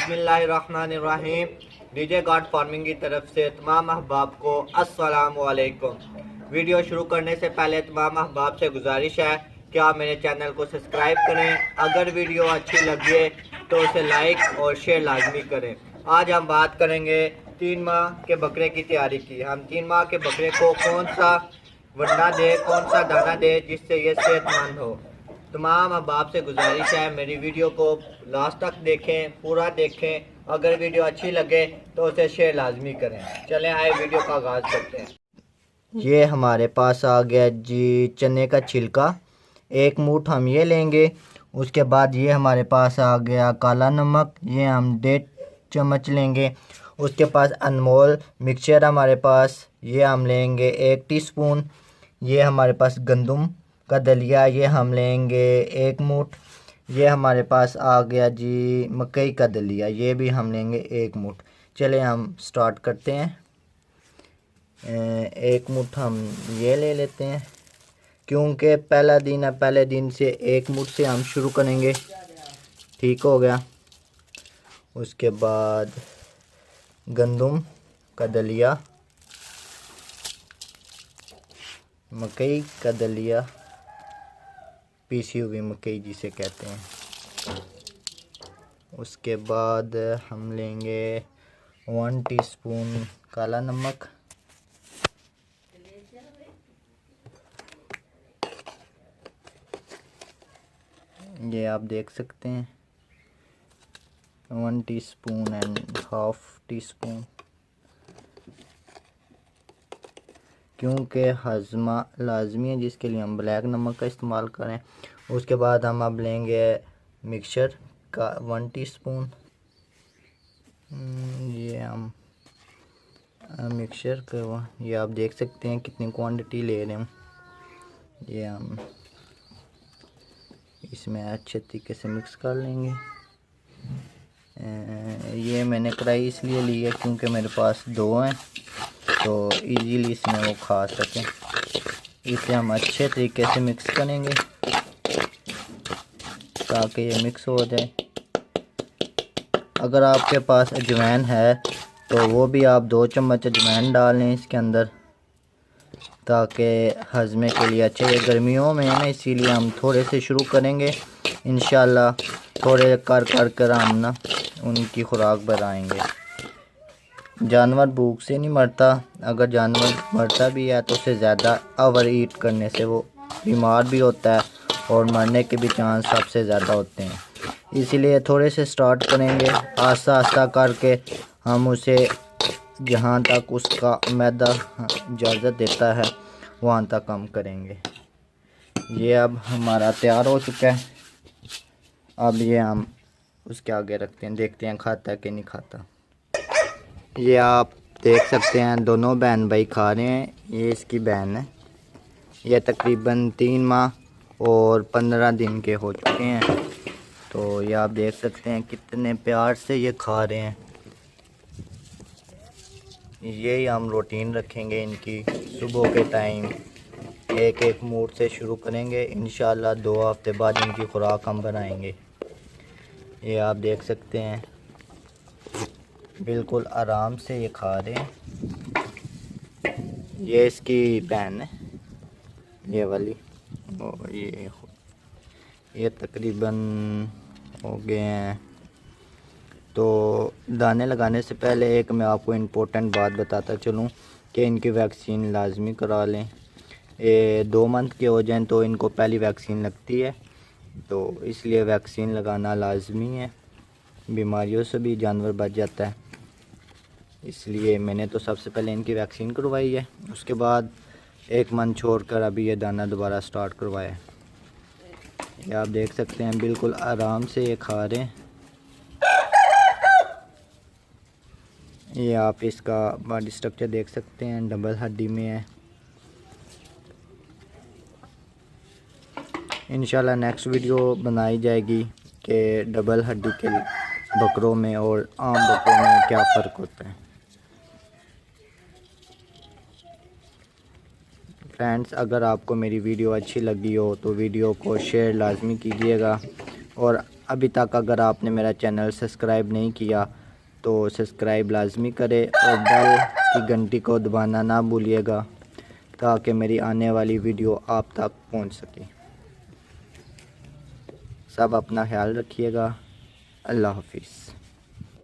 बिस्मिल्लाहिर्रहमानिर्रहीम। DJ God farming की तरफ से तमाम अहबाब को अस्सलाम वालेकुम। वीडियो शुरू करने से पहले तमाम अहबाब से गुजारिश है कि आप मेरे चैनल को सब्सक्राइब करें। अगर वीडियो अच्छी लगे तो उसे लाइक और शेयर लाजमी करें। आज हम बात करेंगे 3 माह के बकरे की तैयारी की। हम 3 माह के बकरे को कौन सा वंडा दे, कौन सा दाना दे जिससे ये सेहतमंद हो। तमाम अहबाब से गुजारिश है मेरी वीडियो को लास्ट तक देखें, पूरा देखें। अगर वीडियो अच्छी लगे तो उसे शेयर लाजमी करें। चलें आए वीडियो का आगाज़ करते हैं। ये हमारे पास आ गया जी चने का छिलका, 1 मुट्ठ हम ये लेंगे। उसके बाद ये हमारे पास आ गया काला नमक, ये हम 1.5 चम्मच लेंगे। उसके पास अनमोल मिक्सचर हमारे पास, ये हम लेंगे 1 टीस्पून। ये हमारे पास गंदम का दलिया, ये हम लेंगे 1 मुट्ठ। ये हमारे पास आ गया जी मकई का दलिया, ये भी हम लेंगे 1 मुट्ठ। चले हम स्टार्ट करते हैं। 1 मुट्ठ हम ये ले लेते हैं क्योंकि पहला दिन है, पहले दिन से 1 मुट्ठ से हम शुरू करेंगे। ठीक हो गया। उसके बाद गंदम का दलिया, मकई का दलिया, पीसी हुई मकई जिसे कहते हैं। उसके बाद हम लेंगे 1 टीस्पून काला नमक, ये आप देख सकते हैं 1 टीस्पून एंड हाफ टीस्पून, क्योंकि हजमा लाजमी है जिसके लिए हम ब्लैक नमक का इस्तेमाल करें। उसके बाद हम अब लेंगे मिक्सचर का 1 टीस्पून। ये हम मिक्सचर का, ये आप देख सकते हैं कितनी क्वांटिटी ले रहे हैं। ये हम इसमें अच्छे तरीके से मिक्स कर लेंगे। ये मैंने कढ़ाई इसलिए ली है क्योंकि मेरे पास 2 हैं तो इजीली इसमें वो खा सकें। इसे हम अच्छे तरीके से मिक्स करेंगे ताकि ये मिक्स हो जाए। अगर आपके पास अजवाइन है तो वो भी आप 2 चम्मच अजवाइन डाल लें इसके अंदर ताकि हजमे के लिए अच्छे। ये गर्मियों में है ना, इसीलिए हम थोड़े से शुरू करेंगे। इंशाल्लाह थोड़े कर कर हम ना उनकी खुराक बढ़ाएंगे। जानवर भूख से नहीं मरता, अगर जानवर मरता भी है तो उसे ज़्यादा ओवर ईट करने से वो बीमार भी होता है और मरने के भी चांस सबसे ज़्यादा होते हैं। इसीलिए थोड़े से स्टार्ट करेंगे, आस्ता आस्ता करके हम उसे जहाँ तक उसका मैदा इजाज़त देता है वहाँ तक हम करेंगे। ये अब हमारा तैयार हो चुका है। अब ये हम उसके आगे रखते हैं, देखते हैं खाता है कि नहीं खाता। ये आप देख सकते हैं दोनों बहन भाई खा रहे हैं। ये इसकी बहन है, ये तकरीबन 3 माह और 15 दिन के हो चुके हैं। तो ये आप देख सकते हैं कितने प्यार से ये खा रहे हैं। यही हम रूटीन रखेंगे इनकी, सुबह के टाइम 1 मुट्ठ से शुरू करेंगे। इंशाल्लाह 2 हफ्ते बाद इनकी खुराक हम बनाएंगे। ये आप देख सकते हैं बिल्कुल आराम से ये खा रहे हैं। ये इसकी बहन है, ये वाली। और ये तकरीबन हो गए हैं। तो दाने लगाने से पहले एक मैं आपको इम्पोर्टेंट बात बताता चलूँ कि इनकी वैक्सीन लाजमी करा लें। ये 2 मंथ के हो जाएं तो इनको पहली वैक्सीन लगती है, तो इसलिए वैक्सीन लगाना लाजमी है। बीमारियों से भी जानवर बच जाता है, इसलिए मैंने तो सबसे पहले इनकी वैक्सीन करवाई है। उसके बाद 1 मंथ छोड़कर अभी ये दाना दोबारा स्टार्ट करवाया है। ये आप देख सकते हैं बिल्कुल आराम से ये खा रहे हैं। ये आप इसका बॉडी स्ट्रक्चर देख सकते हैं, डबल हड्डी में है। इंशाल्लाह नेक्स्ट वीडियो बनाई जाएगी कि डबल हड्डी के बकरों में और आम बकरों में क्या फ़र्क होता है। फ्रेंड्स, अगर आपको मेरी वीडियो अच्छी लगी हो तो वीडियो को शेयर लाजमी कीजिएगा। और अभी तक अगर आपने मेरा चैनल सब्सक्राइब नहीं किया तो सब्सक्राइब लाजमी करें और बेल की घंटी को दबाना ना भूलिएगा ताकि मेरी आने वाली वीडियो आप तक पहुंच सके। सब अपना ख्याल रखिएगा। अल्लाह हाफिज़।